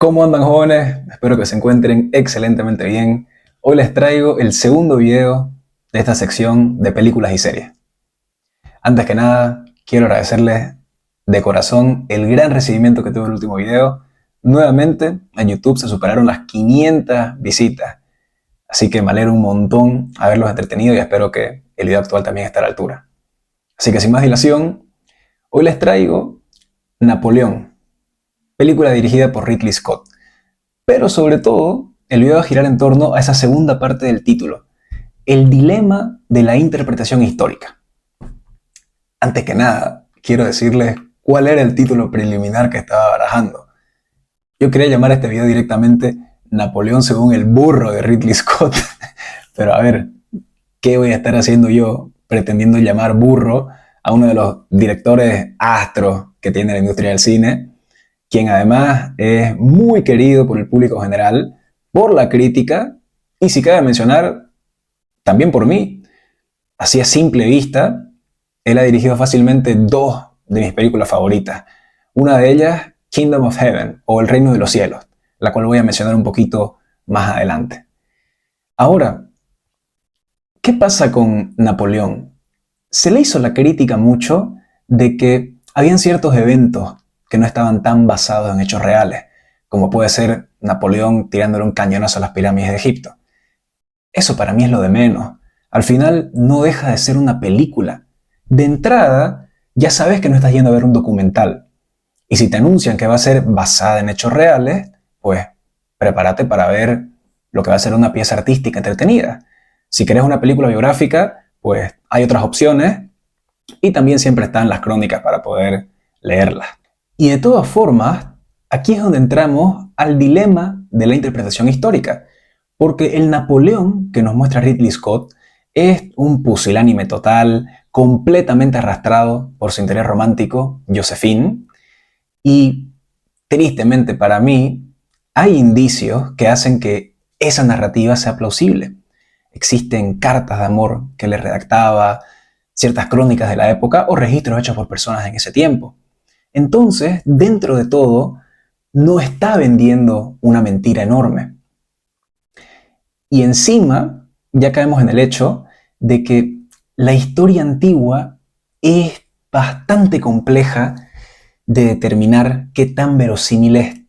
¿Cómo andan, jóvenes? Espero que se encuentren excelentemente bien. Hoy les traigo el segundo video de esta sección de películas y series. Antes que nada, quiero agradecerles de corazón el gran recibimiento que tuvo el último video. Nuevamente, en YouTube se superaron las 500 visitas. Así que me alegro un montón haberlos entretenido y espero que el video actual también esté a la altura. Así que sin más dilación, hoy les traigo Napoleón, película dirigida por Ridley Scott. Pero sobre todo, el video va a girar en torno a esa segunda parte del título, el dilema de la interpretación histórica. Antes que nada, quiero decirles cuál era el título preliminar que estaba barajando. Yo quería llamar a este video directamente Napoleón según el burro de Ridley Scott. Pero a ver, ¿qué voy a estar haciendo yo pretendiendo llamar burro a uno de los directores astros que tiene la industria del cine, quien además es muy querido por el público general, por la crítica y, si cabe mencionar, también por mí? Así a simple vista, él ha dirigido fácilmente dos de mis películas favoritas. Una de ellas, Kingdom of Heaven, o El Reino de los Cielos, la cual voy a mencionar un poquito más adelante. Ahora, ¿qué pasa con Napoleón? Se le hizo la crítica mucho de que habían ciertos eventos que no estaban tan basados en hechos reales, como puede ser Napoleón tirándole un cañonazo a las pirámides de Egipto. Eso para mí es lo de menos. Al final no deja de ser una película. De entrada, ya sabes que no estás yendo a ver un documental. Y si te anuncian que va a ser basada en hechos reales, pues prepárate para ver lo que va a ser una pieza artística entretenida. Si querés una película biográfica, pues hay otras opciones y también siempre están las crónicas para poder leerlas. Y de todas formas, aquí es donde entramos al dilema de la interpretación histórica, porque el Napoleón que nos muestra Ridley Scott es un pusilánime total, completamente arrastrado por su interés romántico, Josephine, y tristemente para mí, hay indicios que hacen que esa narrativa sea plausible. Existen cartas de amor que le redactaba, ciertas crónicas de la época o registros hechos por personas en ese tiempo. Entonces, dentro de todo, no está vendiendo una mentira enorme. Y encima, ya caemos en el hecho de que la historia antigua es bastante compleja de determinar qué tan verosímil es.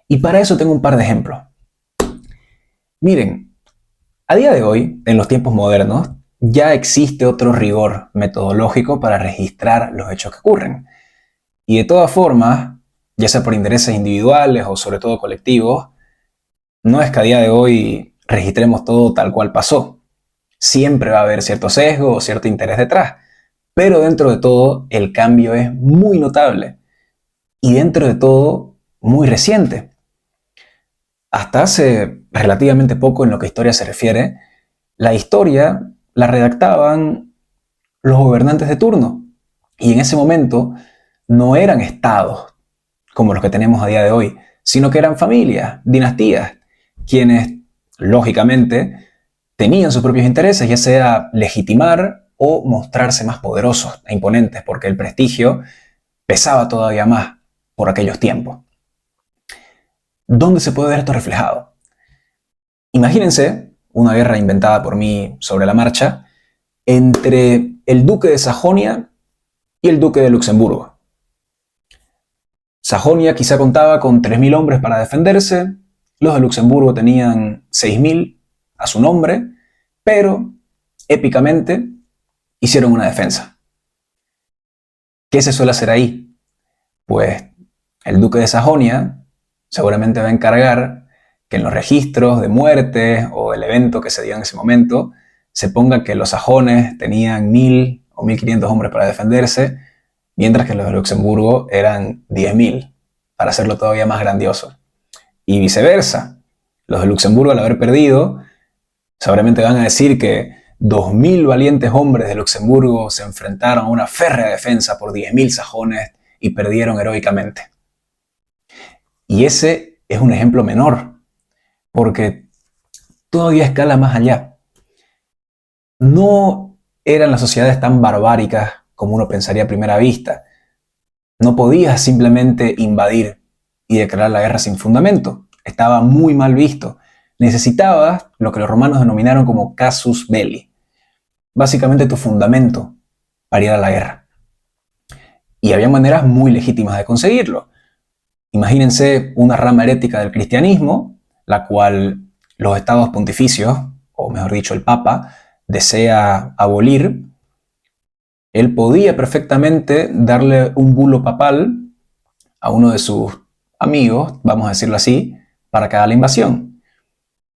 Y para eso tengo un par de ejemplos. Miren, a día de hoy, en los tiempos modernos, ya existe otro rigor metodológico para registrar los hechos que ocurren. Y de todas formas, ya sea por intereses individuales o sobre todo colectivos, no es que a día de hoy registremos todo tal cual pasó. Siempre va a haber cierto sesgo o cierto interés detrás, pero dentro de todo el cambio es muy notable y dentro de todo muy reciente. Hasta hace relativamente poco, en lo que a historia se refiere, la historia la redactaban los gobernantes de turno y en ese momento no eran estados como los que tenemos a día de hoy, sino que eran familias, dinastías, quienes, lógicamente, tenían sus propios intereses, ya sea legitimar o mostrarse más poderosos e imponentes, porque el prestigio pesaba todavía más por aquellos tiempos. ¿Dónde se puede ver esto reflejado? Imagínense una guerra inventada por mí sobre la marcha entre el duque de Sajonia y el duque de Luxemburgo. Sajonia quizá contaba con 3.000 hombres para defenderse, los de Luxemburgo tenían 6.000 a su nombre, pero épicamente hicieron una defensa. ¿Qué se suele hacer ahí? Pues el duque de Sajonia seguramente va a encargar que en los registros de muerte o del evento que se dio en ese momento se ponga que los sajones tenían 1.000 o 1.500 hombres para defenderse, mientras que los de Luxemburgo eran 10.000, para hacerlo todavía más grandioso. Y viceversa, los de Luxemburgo, al haber perdido, seguramente van a decir que 2.000 valientes hombres de Luxemburgo se enfrentaron a una férrea defensa por 10.000 sajones y perdieron heroicamente. Y ese es un ejemplo menor, porque todavía escala más allá. No eran las sociedades tan barbáricas como uno pensaría a primera vista. No podías simplemente invadir y declarar la guerra sin fundamento. Estaba muy mal visto. Necesitabas lo que los romanos denominaron como casus belli. Básicamente tu fundamento para ir a la guerra. Y había maneras muy legítimas de conseguirlo. Imagínense una rama herética del cristianismo, la cual los estados pontificios, o mejor dicho el Papa, desea abolir. Él podía perfectamente darle un bulo papal a uno de sus amigos, vamos a decirlo así, para que haga la invasión.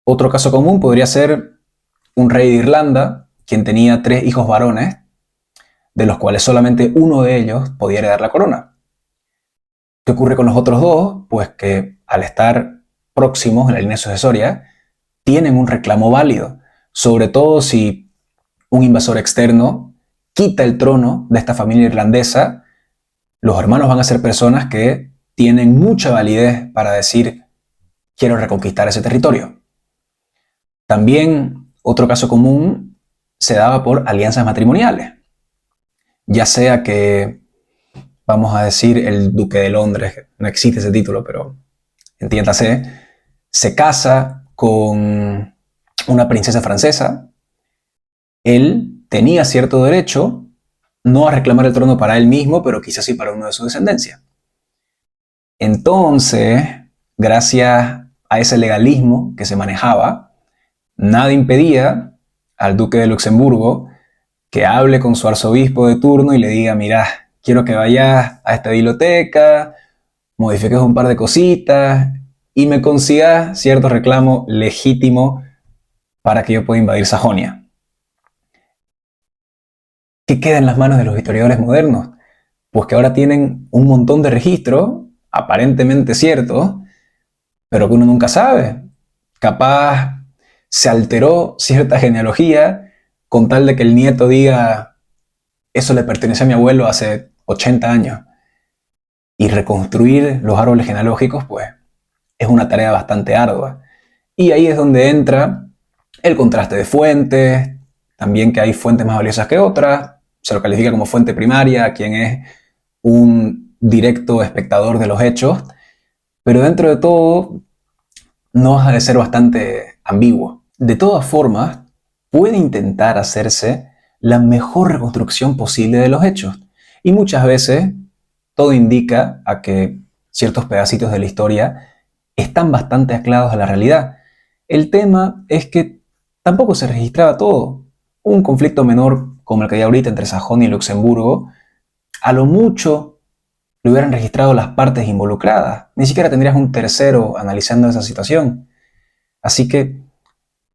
Otro caso común podría ser un rey de Irlanda, quien tenía 3 hijos varones, de los cuales solamente uno de ellos podía heredar la corona. ¿Qué ocurre con los otros dos? Pues que al estar próximos en la línea sucesoria, tienen un reclamo válido, sobre todo si un invasor externo quita el trono de esta familia irlandesa. Los hermanos van a ser personas que tienen mucha validez para decir, quiero reconquistar ese territorio. También otro caso común se daba por alianzas matrimoniales, ya sea que, vamos a decir, el duque de Londres, no existe ese título, pero entiéndase, se casa con una princesa francesa. Él tenía cierto derecho no a reclamar el trono para él mismo, pero quizás sí para uno de su descendencia. Entonces, gracias a ese legalismo que se manejaba, nada impedía al duque de Luxemburgo que hable con su arzobispo de turno y le diga, mira, quiero que vayas a esta biblioteca, modifiques un par de cositas y me consigas cierto reclamo legítimo para que yo pueda invadir Sajonia. ¿Qué queda en las manos de los historiadores modernos? Pues que ahora tienen un montón de registros, aparentemente ciertos, pero que uno nunca sabe. Capaz se alteró cierta genealogía con tal de que el nieto diga, eso le pertenece a mi abuelo hace 80 años. Y reconstruir los árboles genealógicos, pues, es una tarea bastante ardua. Y ahí es donde entra el contraste de fuentes, también que hay fuentes más valiosas que otras, se lo califica como fuente primaria, quien es un directo espectador de los hechos, pero dentro de todo no deja de ser bastante ambiguo. De todas formas, puede intentar hacerse la mejor reconstrucción posible de los hechos, y muchas veces todo indica a que ciertos pedacitos de la historia están bastante anclados a la realidad. El tema es que tampoco se registraba todo. Un conflicto menor como el que hay ahorita entre Sajonia y Luxemburgo, a lo mucho lo hubieran registrado las partes involucradas. Ni siquiera tendrías un tercero analizando esa situación. Así que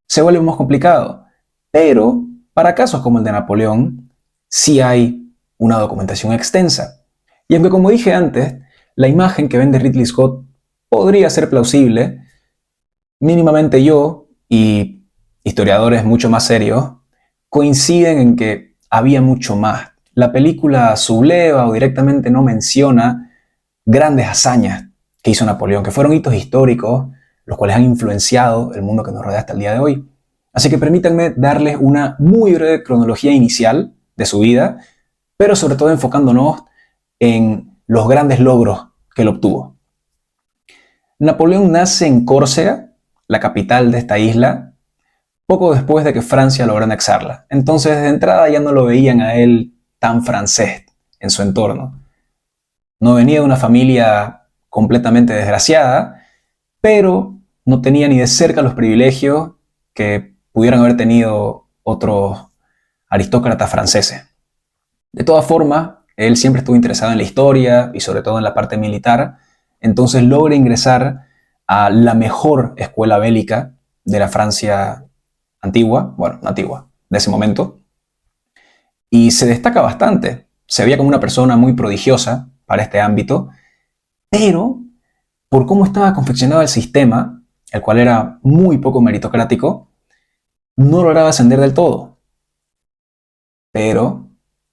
se vuelve más complicado. Pero para casos como el de Napoleón, sí hay una documentación extensa. Y aunque, como dije antes, la imagen que vende Ridley Scott podría ser plausible, mínimamente yo y historiadores mucho más serios coinciden en que había mucho más. La película subleva o directamente no menciona grandes hazañas que hizo Napoleón, que fueron hitos históricos, los cuales han influenciado el mundo que nos rodea hasta el día de hoy. Así que permítanme darles una muy breve cronología inicial de su vida, pero sobre todo enfocándonos en los grandes logros que él obtuvo. Napoleón nace en Córcega, la capital de esta isla, poco después de que Francia logró anexarla. Entonces, de entrada ya no lo veían a él tan francés en su entorno. No venía de una familia completamente desgraciada, pero no tenía ni de cerca los privilegios que pudieran haber tenido otros aristócratas franceses. De todas formas, él siempre estuvo interesado en la historia y sobre todo en la parte militar, entonces logra ingresar a la mejor escuela bélica de la Francia antigua, bueno, antigua, de ese momento, y se destaca bastante. Se veía como una persona muy prodigiosa para este ámbito, pero por cómo estaba confeccionado el sistema, el cual era muy poco meritocrático, no lograba ascender del todo. Pero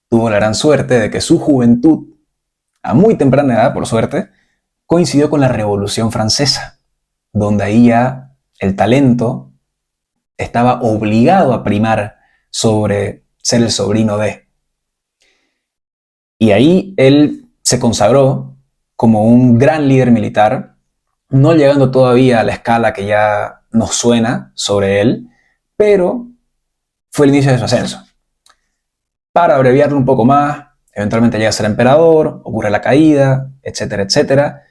tuvo la gran suerte de que su juventud, a muy temprana edad, por suerte, coincidió con la Revolución Francesa, donde ahí ya el talento estaba obligado a primar sobre ser el sobrino de. Y ahí él se consagró como un gran líder militar no llegando todavía a la escala que ya nos suena sobre él, pero fue el inicio de su ascenso. Para abreviarlo un poco más, eventualmente llega a ser emperador, ocurre la caída, etcétera, etcétera.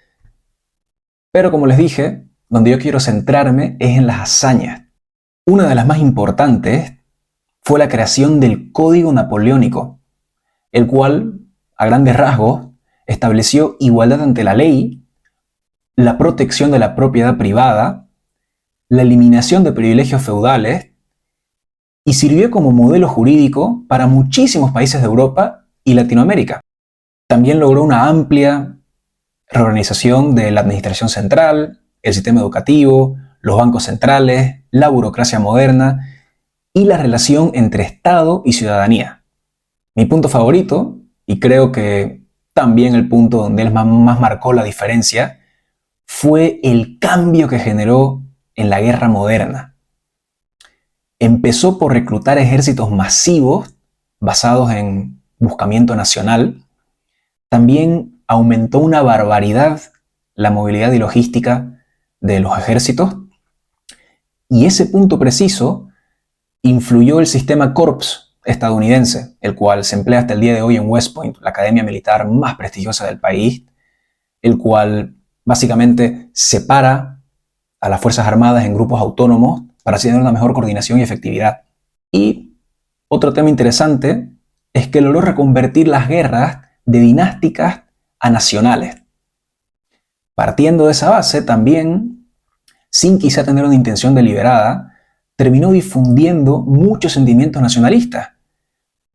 Pero como les dije, donde yo quiero centrarme es en las hazañas. Una de las más importantes fue la creación del Código Napoleónico, el cual, a grandes rasgos, estableció igualdad ante la ley, la protección de la propiedad privada, la eliminación de privilegios feudales y sirvió como modelo jurídico para muchísimos países de Europa y Latinoamérica. También logró una amplia reorganización de la administración central, el sistema educativo, los bancos centrales, la burocracia moderna y la relación entre Estado y ciudadanía. Mi punto favorito, y creo que también el punto donde él más marcó la diferencia, fue el cambio que generó en la guerra moderna. Empezó por reclutar ejércitos masivos basados en buscamiento nacional. También aumentó una barbaridad la movilidad y logística de los ejércitos. Y ese punto preciso influyó el sistema Corps estadounidense, el cual se emplea hasta el día de hoy en West Point, la academia militar más prestigiosa del país, el cual básicamente separa a las Fuerzas Armadas en grupos autónomos para así tener una mejor coordinación y efectividad. Y otro tema interesante es que logró reconvertir las guerras de dinásticas a nacionales. Partiendo de esa base, también, sin quizá tener una intención deliberada, terminó difundiendo muchos sentimientos nacionalistas,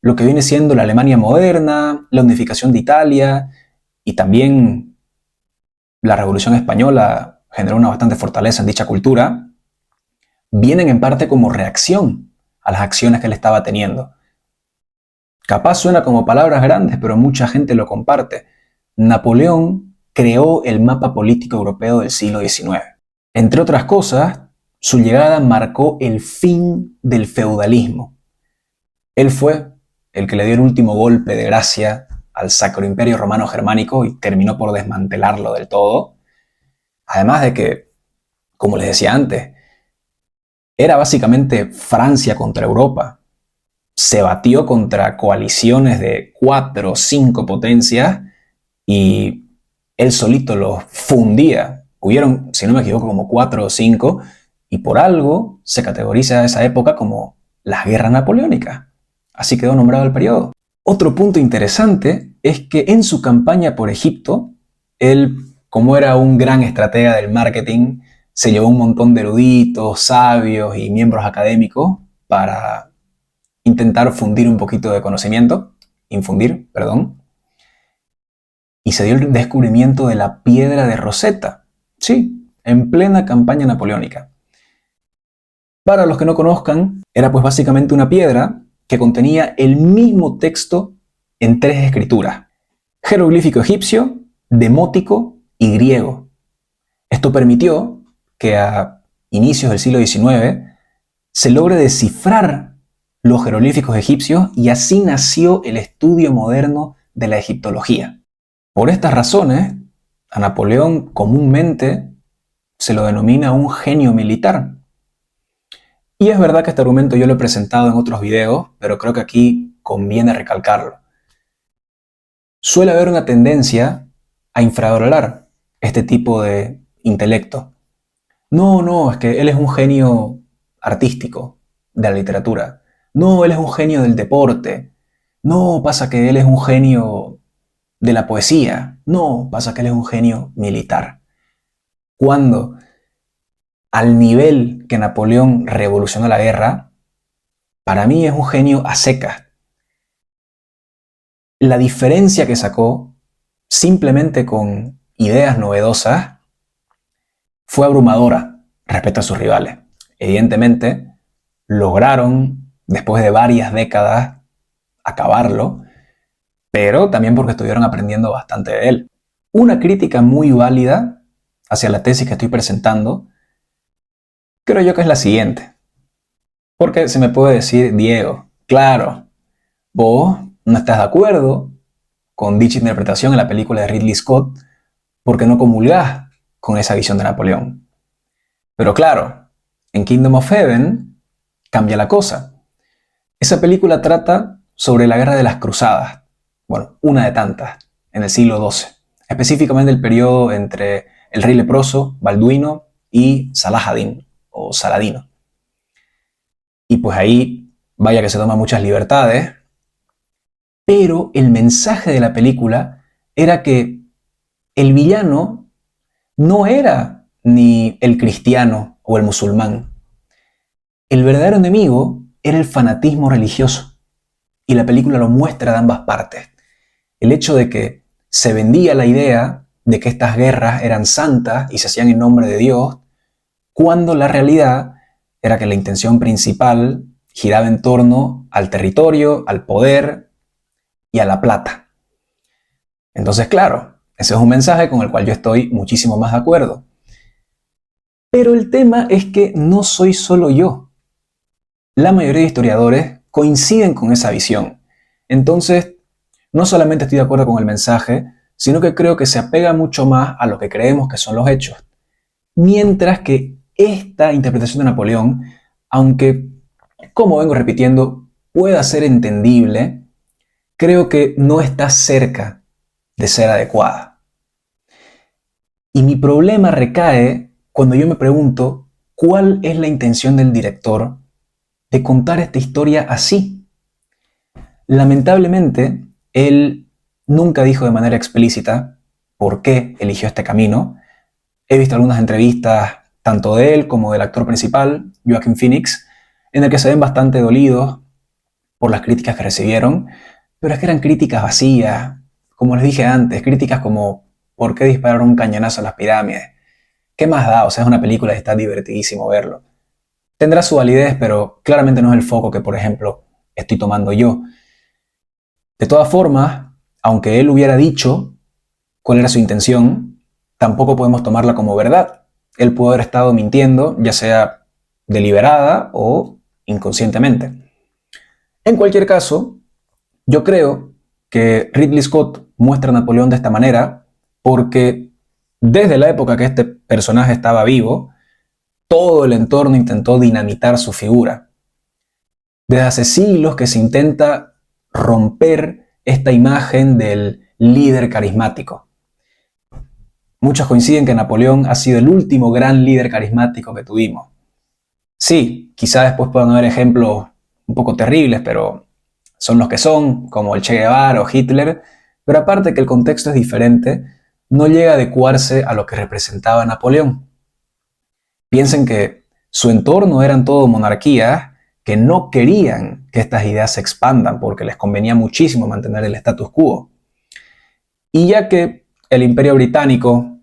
lo que viene siendo la Alemania moderna, la unificación de Italia y también la Revolución Española generó una bastante fortaleza en dicha cultura, vienen en parte como reacción a las acciones que él estaba teniendo. Capaz suena como palabras grandes, pero mucha gente lo comparte. Napoleón creó el mapa político europeo del siglo XIX. Entre otras cosas, su llegada marcó el fin del feudalismo. Él fue el que le dio el último golpe de gracia al Sacro Imperio Romano Germánico y terminó por desmantelarlo del todo. Además de que, como les decía antes, era básicamente Francia contra Europa. Se batió contra coaliciones de 4 o 5 potencias y él solito los fundía. Hubieron, si no me equivoco, como 4 o 5 y por algo se categoriza esa época como las guerras napoleónicas. Así quedó nombrado el periodo. Otro punto interesante es que en su campaña por Egipto, él, como era un gran estratega del marketing, se llevó un montón de eruditos, sabios y miembros académicos para intentar fundir un poquito de conocimiento, infundir, perdón, y se dio el descubrimiento de la piedra de Rosetta, sí, en plena campaña napoleónica. Para los que no conozcan, era pues básicamente una piedra que contenía el mismo texto en 3 escrituras: jeroglífico egipcio, demótico y griego. Esto permitió que a inicios del siglo XIX se logre descifrar los jeroglíficos egipcios y así nació el estudio moderno de la egiptología. Por estas razones, a Napoleón comúnmente se lo denomina un genio militar. Y es verdad que este argumento yo lo he presentado en otros videos, pero creo que aquí conviene recalcarlo. Suele haber una tendencia a infravalorar este tipo de intelecto. No, es que él es un genio artístico de la literatura. No, él es un genio del deporte. No, pasa que él es un genio de la poesía. No, pasa que él es un genio militar. Cuando, al nivel que Napoleón revolucionó la guerra, para mí es un genio a secas. La diferencia que sacó, simplemente con ideas novedosas, fue abrumadora respecto a sus rivales. Evidentemente, lograron, después de varias décadas, acabarlo, pero también porque estuvieron aprendiendo bastante de él. Una crítica muy válida hacia la tesis que estoy presentando, creo yo que es la siguiente. Porque se me puede decir, Diego, claro, vos no estás de acuerdo con dicha interpretación en la película de Ridley Scott porque no comulgás con esa visión de Napoleón. Pero claro, en Kingdom of Heaven cambia la cosa. Esa película trata sobre la guerra de las cruzadas, bueno, una de tantas, en el siglo XII, específicamente el periodo entre el rey leproso, Balduino, y Salah ad-Din, o Saladino. Y pues ahí, vaya que se toma muchas libertades, pero el mensaje de la película era que el villano no era ni el cristiano o el musulmán. El verdadero enemigo era el fanatismo religioso. Y la película lo muestra de ambas partes. El hecho de que se vendía la idea de que estas guerras eran santas y se hacían en nombre de Dios, cuando la realidad era que la intención principal giraba en torno al territorio, al poder y a la plata. Entonces, claro, ese es un mensaje con el cual yo estoy muchísimo más de acuerdo. Pero el tema es que no soy solo yo. La mayoría de historiadores coinciden con esa visión. Entonces, no solamente estoy de acuerdo con el mensaje, sino que creo que se apega mucho más a lo que creemos que son los hechos. Mientras que esta interpretación de Napoleón, aunque, como vengo repitiendo, pueda ser entendible, creo que no está cerca de ser adecuada. Y mi problema recae cuando yo me pregunto cuál es la intención del director de contar esta historia así. Lamentablemente, él nunca dijo de manera explícita por qué eligió este camino. He visto algunas entrevistas, tanto de él como del actor principal, Joaquin Phoenix, en el que se ven bastante dolidos por las críticas que recibieron, pero es que eran críticas vacías, como les dije antes, críticas como ¿por qué dispararon un cañonazo a las pirámides? ¿Qué más da? O sea, es una película y está divertidísimo verlo. Tendrá su validez, pero claramente no es el foco que, por ejemplo, estoy tomando yo. De todas formas, aunque él hubiera dicho cuál era su intención, tampoco podemos tomarla como verdad. Él pudo haber estado mintiendo, ya sea deliberada o inconscientemente. En cualquier caso, yo creo que Ridley Scott muestra a Napoleón de esta manera porque desde la época que este personaje estaba vivo, todo el entorno intentó dinamitar su figura. Desde hace siglos que se intenta romper esta imagen del líder carismático. Muchos coinciden que Napoleón ha sido el último gran líder carismático que tuvimos. Sí, quizá después puedan haber ejemplos un poco terribles, pero son los que son, como el Che Guevara o Hitler, pero aparte que el contexto es diferente, no llega a adecuarse a lo que representaba Napoleón. Piensen que su entorno eran todo monarquías que no querían que estas ideas se expandan porque les convenía muchísimo mantener el status quo. Y ya que el Imperio Británico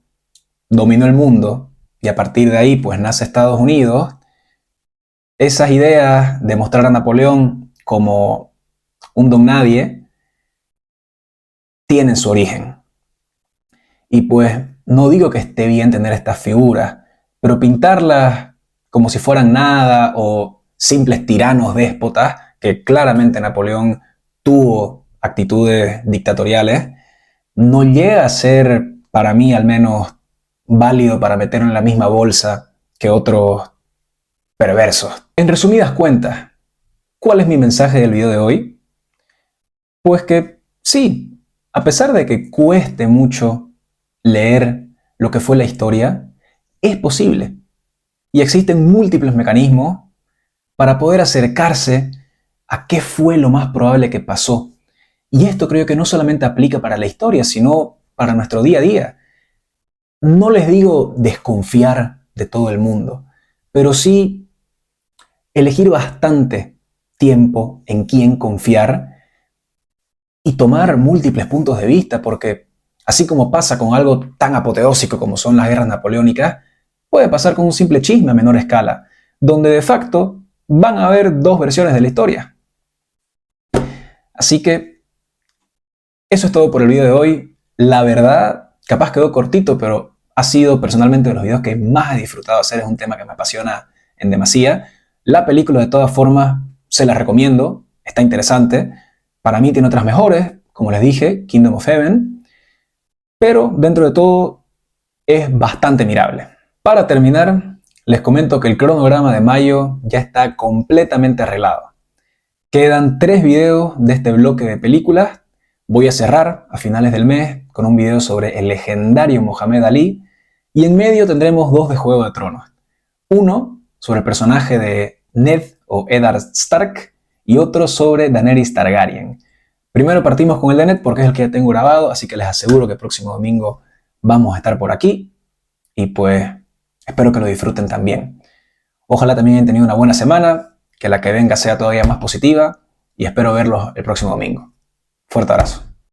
dominó el mundo y a partir de ahí pues nace Estados Unidos, esas ideas de mostrar a Napoleón como un don nadie tienen su origen. Y pues no digo que esté bien tener estas figuras, pero pintarlas como si fueran nada o simples tiranos déspotas, que claramente Napoleón tuvo actitudes dictatoriales, no llega a ser, para mí al menos, válido para meterlo en la misma bolsa que otros perversos. En resumidas cuentas, ¿cuál es mi mensaje del video de hoy? Pues que sí, a pesar de que cueste mucho leer lo que fue la historia, es posible. Y existen múltiples mecanismos para poder acercarse a qué fue lo más probable que pasó. Y esto creo que no solamente aplica para la historia, sino para nuestro día a día. No les digo desconfiar de todo el mundo, pero sí elegir bastante tiempo en quién confiar y tomar múltiples puntos de vista, porque así como pasa con algo tan apoteósico como son las guerras napoleónicas, puede pasar con un simple chisme a menor escala, donde de facto van a haber dos versiones de la historia. Así que eso es todo por el video de hoy. La verdad, capaz quedó cortito, pero ha sido personalmente de los videos que más he disfrutado hacer. Es un tema que me apasiona en demasía. La película, de todas formas, se la recomiendo. Está interesante. Para mí tiene otras mejores, como les dije, Kingdom of Heaven. Pero dentro de todo, es bastante mirable. Para terminar, les comento que el cronograma de mayo ya está completamente arreglado. Quedan 3 videos de este bloque de películas. Voy a cerrar a finales del mes con un video sobre el legendario Mohamed Ali y en medio tendremos 2 de Juego de Tronos. Uno sobre el personaje de Ned o Eddard Stark y otro sobre Daenerys Targaryen. Primero partimos con el de Ned porque es el que ya tengo grabado, así que les aseguro que el próximo domingo vamos a estar por aquí y pues espero que lo disfruten también. Ojalá también hayan tenido una buena semana, que la que venga sea todavía más positiva y espero verlos el próximo domingo. Fuerte abrazo.